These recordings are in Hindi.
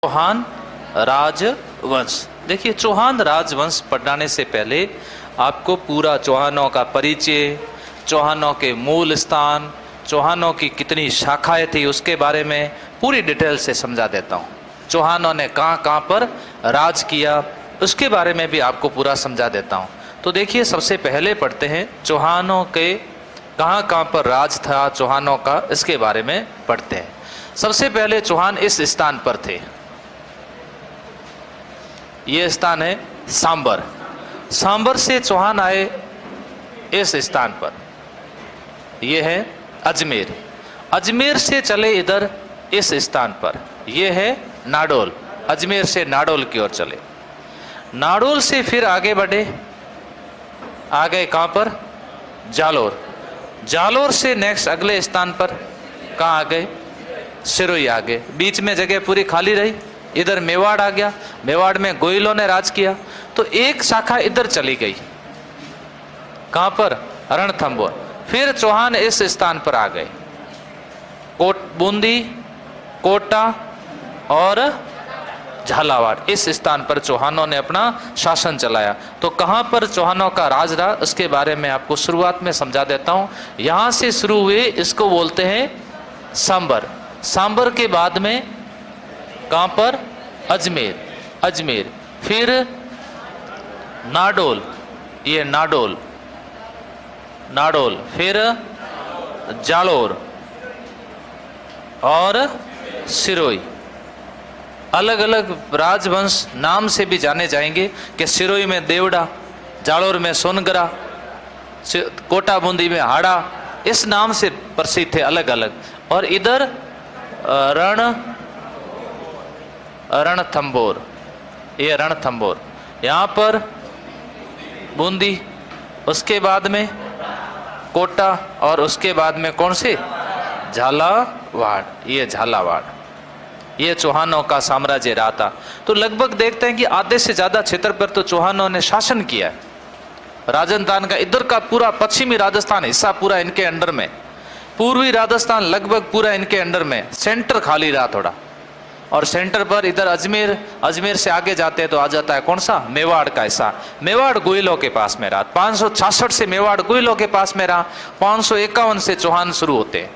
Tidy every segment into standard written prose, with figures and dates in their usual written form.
चौहान राजवंश। देखिए, चौहान राजवंश पढ़ाने से पहले आपको पूरा चौहानों का परिचय, चौहानों के मूल स्थान, चौहानों की कितनी शाखाएं थी उसके बारे में पूरी डिटेल से समझा देता हूँ। चौहानों ने कहाँ कहाँ पर राज किया उसके बारे में भी आपको पूरा समझा देता हूँ। तो देखिए, सबसे पहले पढ़ते हैं चौहानों के कहाँ कहाँ पर राज था चौहानों का, इसके बारे में पढ़ते हैं। सबसे पहले चौहान इस स्थान पर थे। ये स्थान है सांबर। सांबर से चौहान आए इस स्थान पर। यह है अजमेर। अजमेर से चले इधर इस स्थान पर। यह है नाडोल। अजमेर से नाडोल की ओर चले। नाडोल से फिर आगे बढ़े, आ गए कहाँ पर? जालोर। जालोर से नेक्स्ट अगले स्थान पर कहाँ आ गए? सिरोही आ गए। बीच में जगह पूरी खाली रही। इधर मेवाड़ आ गया। मेवाड़ में गोइलों ने राज किया, तो एक शाखा इधर चली गई। कहाँ पर? रणथंभौर। फिर चौहान इस स्थान पर आ गए। बूंदी, कोटा और झालावाड़, इस स्थान पर चौहानों ने अपना शासन चलाया। तो कहाँ पर चौहानों का राज रहा उसके बारे में आपको शुरुआत में समझा देता हूँ। यहाँ से शुरू हुए, इसको बोलते हैं सांबर। सांबर के बाद में कहाँ पर? अजमेर। अजमेर, फिर नाडोल, ये नाडोल, नाडोल, फिर जालोर और सिरोही। अलग अलग राजवंश नाम से भी जाने जाएंगे कि सिरोही में देवड़ा, जालोर में सोनगरा, कोटा बूंदी में हाड़ा, इस नाम से प्रसिद्ध थे अलग अलग। और इधर रणथंभौर, ये रणथंभौर, यहाँ पर बूंदी, उसके बाद में कोटा और उसके बाद में कौन से? झालावाड़। ये झालावाड़, ये चौहानों का साम्राज्य रहा था। तो लगभग देखते हैं कि आधे से ज्यादा क्षेत्र पर तो चौहानों ने शासन किया है। राजस्थान का इधर का पूरा पश्चिमी राजस्थान हिस्सा पूरा इनके अंडर में, पूर्वी राजस्थान लगभग पूरा इनके अंडर में, सेंटर खाली रहा थोड़ा। और सेंटर पर इधर अजमेर, अजमेर से आगे जाते हैं तो आ जाता है कौन सा? मेवाड़ का हिस्सा। मेवाड़ गोइलों के पास में रहा। 566 से मेवाड़ गोइलों के पास में रहा। 551 से चौहान शुरू होते हैं।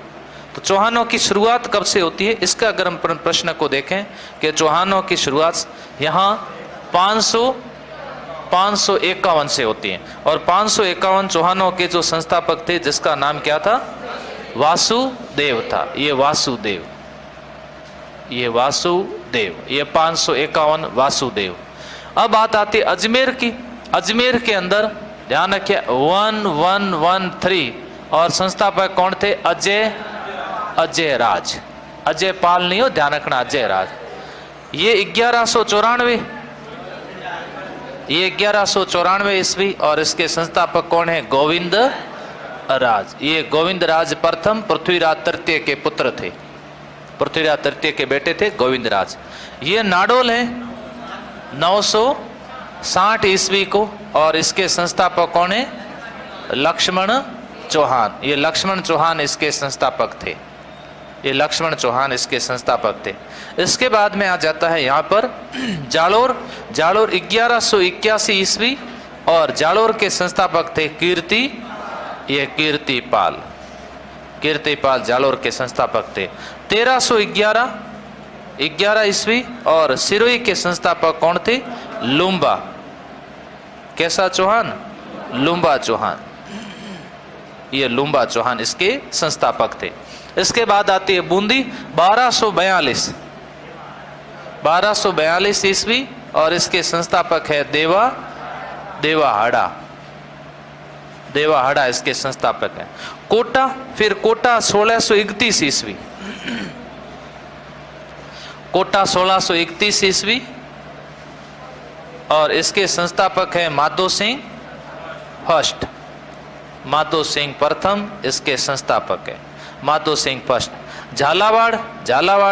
तो चौहानों की शुरुआत कब से होती है, इसका अगर हम प्रश्न को देखें कि चौहानों की शुरुआत यहाँ 551 से होती है। और 551 चौहानों के जो संस्थापक थे जिसका नाम क्या था? वासुदेव था। ये वासुदेव, ये वासुदेव, ये 551 वासुदेव। अब बात आती है अजमेर की। अजमेर के अंदर ध्यान रखिए 1113 और संस्थापक कौन थे? अजय राज। अजय पाल नहीं हो, ध्यान रखना, अजय राज। ये 1194, ये 1194 ईस्वी। और इसके संस्थापक कौन है? गोविंद राज। ये गोविंद राज प्रथम पृथ्वीराज तृतीय के पुत्र थे। पृथ्वीराज तृतीय के बेटे थे गोविंद राज। ये नाडोल है 960 ईस्वी को। और इसके संस्थापक कौन है? लक्ष्मण चौहान। ये लक्ष्मण चौहान इसके संस्थापक थे। ये लक्ष्मण चौहान इसके संस्थापक थे। इसके बाद में आ जाता है यहाँ पर जालोर। जालोर 1181 ईस्वी और जालोर के संस्थापक थे कीर्ति, ये कीर्तिपाल। कीर्तिपाल जालोर के संस्थापक थे। 1311 ईस्वी और सिरोही के संस्थापक कौन थे? लुम्बा। कैसा चौहान? लुम्बा चौहान। ये लुम्बा चौहान इसके संस्थापक थे। इसके बाद आती है बूंदी 1242 ईस्वी और इसके संस्थापक है देवाहाड़ा। देवाहाड़ा इसके संस्थापक हैं। कोटा, फिर कोटा 1631 ईस्वी। कोटा 1631 ईस्वी और इसके संस्थापक है माधो सिंह फर्स्ट। माधो सिंह प्रथम इसके संस्थापक है, माधो सिंह फर्स्ट। झालावाड़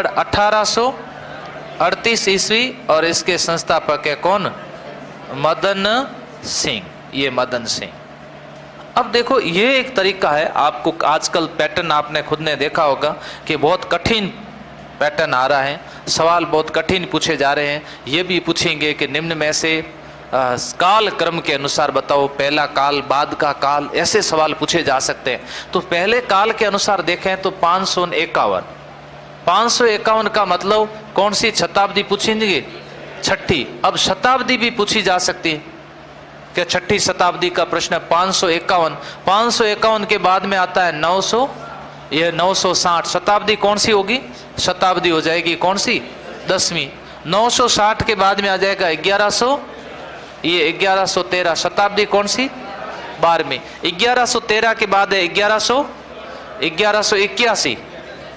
1838 ईस्वी और इसके संस्थापक है कौन? मदन सिंह। ये मदन सिंह। अब देखो, ये एक तरीका है। आपको आजकल पैटर्न आपने खुद ने देखा होगा कि बहुत कठिन पैटर्न आ रहा है। सवाल बहुत कठिन पूछे जा रहे हैं। ये भी पूछेंगे कि निम्न में से काल क्रम के अनुसार बताओ, पहला काल, बाद का काल, ऐसे सवाल पूछे जा सकते हैं। तो पहले काल के अनुसार देखें तो 551, 551 का मतलब कौन सी शताब्दी पूछेंगे? छठी। अब शताब्दी भी पूछी जा सकती है क्या? छठी शताब्दी का प्रश्न 551, 551 के बाद में आता है 900, यह 960। शताब्दी कौन सी होगी? शताब्दी हो जाएगी कौन सी? 10वीं। 960 के बाद में आ जाएगा 1100, ये 1113। शताब्दी कौन सी? 12वीं। 1113 के बाद है 1181,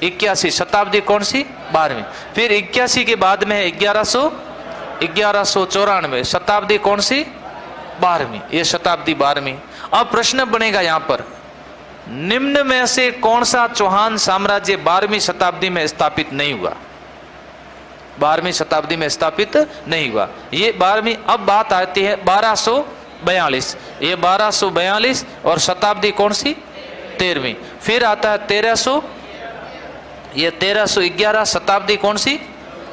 81। शताब्दी कौन सी? 12वीं। फिर 81 के बाद में है 1194। शताब्दी कौन सी? 12वीं। ये शताब्दी 12वीं। अब प्रश्न बनेगा यहां पर, निम्न में से कौन सा चौहान साम्राज्य 12वीं शताब्दी में स्थापित नहीं हुआ? 12वीं शताब्दी में स्थापित नहीं हुआ, ये 12वीं। अब बात आती है 1242, ये 1242 और शताब्दी कौन सी? 13वीं। फिर आता है 1300, ये 1311। शताब्दी कौन सी?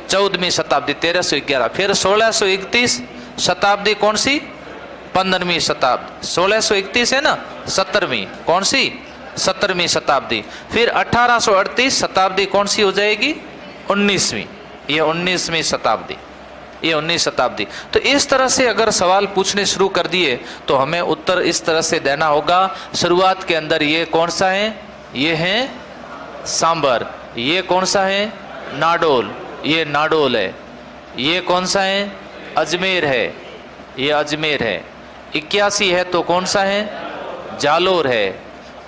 14वीं शताब्दी, 1311। फिर 1631, शताब्दी कौन सी? 15वीं शताब्दी। 1631 है ना, 17वीं। कौन सी? 17वीं शताब्दी। फिर 1838, शताब्दी कौन सी हो जाएगी? 19वीं। ये 19वीं शताब्दी, ये 19 शताब्दी। तो इस तरह से अगर सवाल पूछने शुरू कर दिए तो हमें उत्तर इस तरह से देना होगा। शुरुआत के अंदर ये कौन सा है? ये है सांबर। ये कौन सा है? नाडोल, ये नाडोल है। ये कौन सा है? अजमेर है, ये अजमेर है। 81 है तो कौन सा है? जालोर है।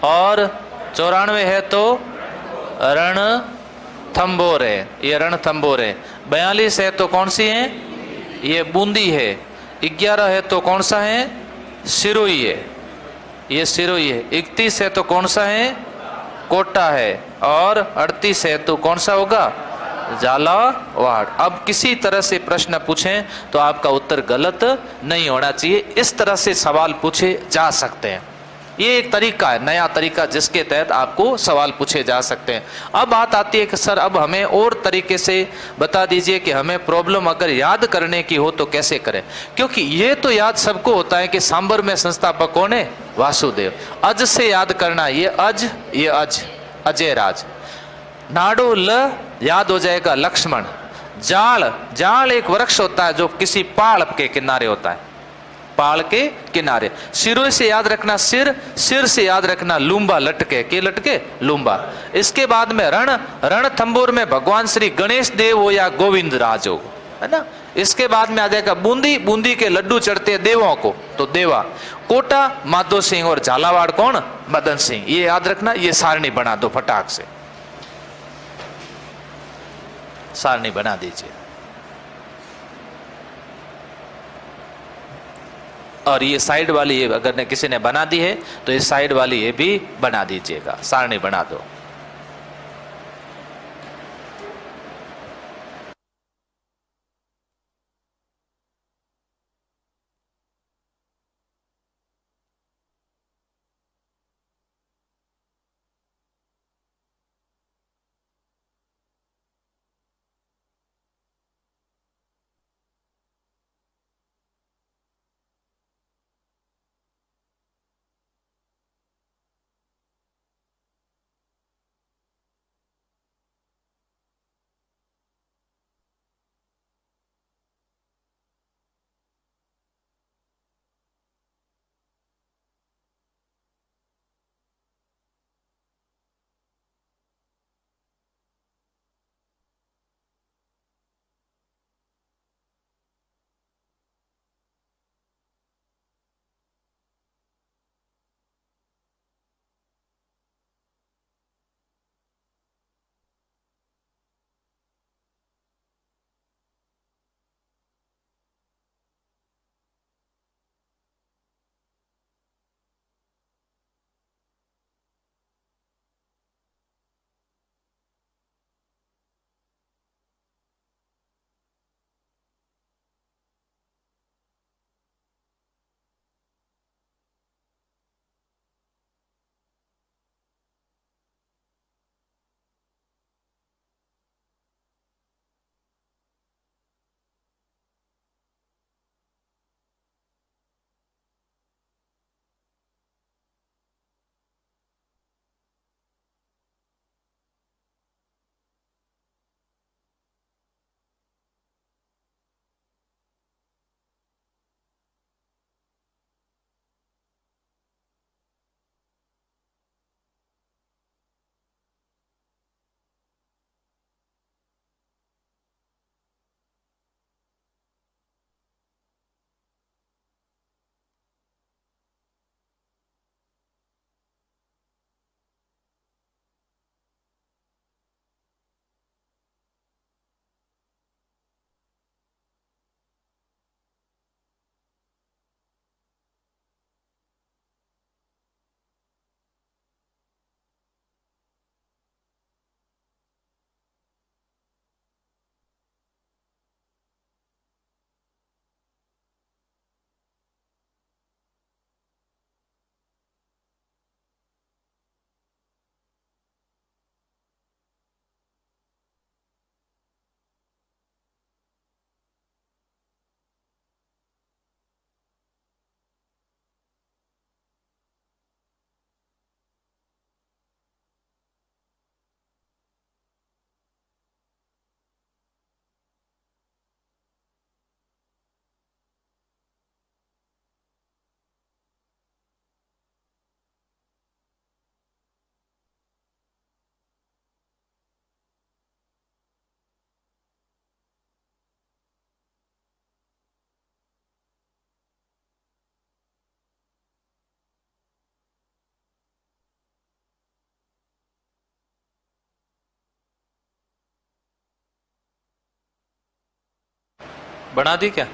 और 94 है तो रणथंभौर है, ये रणथंभौर है। 42 है तो कौन सी है? ये बूंदी है। 11 है तो कौन सा है? सिरोही है, ये सिरोही है। 31 है तो कौन सा है? कोटा है। और 38 है तो कौन सा होगा? झालावाड़। अब किसी तरह से प्रश्न पूछें तो आपका उत्तर गलत नहीं होना चाहिए। इस तरह से सवाल पूछे जा सकते हैं। ये एक तरीका है, नया तरीका, जिसके तहत आपको सवाल पूछे जा सकते हैं। अब बात आती है कि सर अब हमें और तरीके से बता दीजिए कि हमें प्रॉब्लम अगर याद करने की हो तो कैसे करें। क्योंकि ये तो याद सबको होता है कि सांबर में संस्थापक कौन है? वासुदेव। अज से याद करना, ये अज, ये अजय राज। नाडो ल याद हो जाएगा लक्ष्मण। जाल, जाल एक वृक्ष होता है जो किसी पहाड़ के किनारे होता है, पहाड़ के किनारे। सिरों से याद रखना सिर, सिर से याद रखना लूम्बा, लटके के लटके लूम्बा। इसके बाद में रणथंभौर में भगवान श्री गणेश देव हो या गोविंद राज हो, है ना। इसके बाद में आ जाएगा बूंदी, बूंदी के लड्डू चढ़ते हैं देवों को तो देवा। कोटा माधो सिंह और झालावाड़ कौन? मदन सिंह। ये याद रखना, ये सारणी बना दो फटाक से, सारणी बना दीजिए। और ये साइड वाली, ये अगर किसी ने बना दी है तो इस साइड वाली ये भी बना दीजिएगा, सारणी बना दो। बना दी क्या?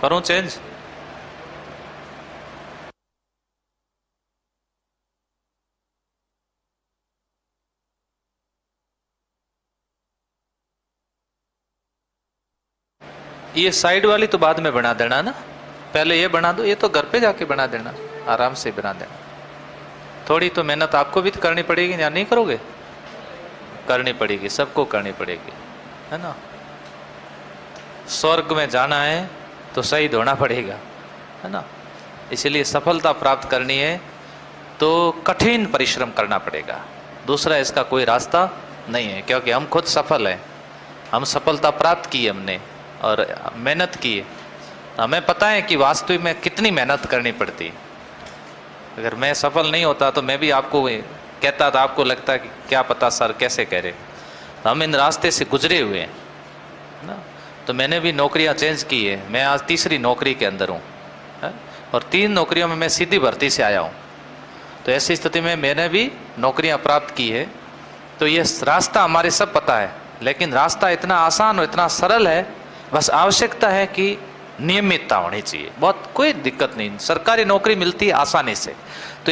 करूं चेंज? ये साइड वाली तो बाद में बना देना ना, पहले ये बना दो, ये तो घर पे जाके बना देना, आराम से बना देना। थोड़ी तो मेहनत आपको भी तो करनी पड़ेगी, या नहीं करोगे? करनी पड़ेगी, सबको करनी पड़ेगी, है ना। स्वर्ग में जाना है तो शहीद होना पड़ेगा, है ना। इसलिए सफलता प्राप्त करनी है तो कठिन परिश्रम करना पड़ेगा, दूसरा इसका कोई रास्ता नहीं है। क्योंकि हम खुद सफल हैं, हम सफलता प्राप्त की हमने और मेहनत की है, हमें पता है कि वास्तविक में कितनी मेहनत करनी पड़ती है। अगर मैं सफल नहीं होता तो मैं भी आपको कहता था, आपको लगता कि क्या पता सर कैसे कह रहे। तो हम इन रास्ते से गुजरे हुए हैं ना। तो मैंने भी नौकरियां चेंज की है, मैं आज तीसरी नौकरी के अंदर हूँ, और 3 नौकरियों में मैं सीधी भर्ती से आया हूँ। तो ऐसी स्थिति में मैंने भी नौकरियां प्राप्त की है। तो ये रास्ता हमारे सब पता है, लेकिन रास्ता इतना आसान और इतना सरल है, बस आवश्यकता है कि नियमितता होनी चाहिए, बहुत कोई दिक्कत नहीं। सरकारी नौकरी मिलती है आसानी से। तो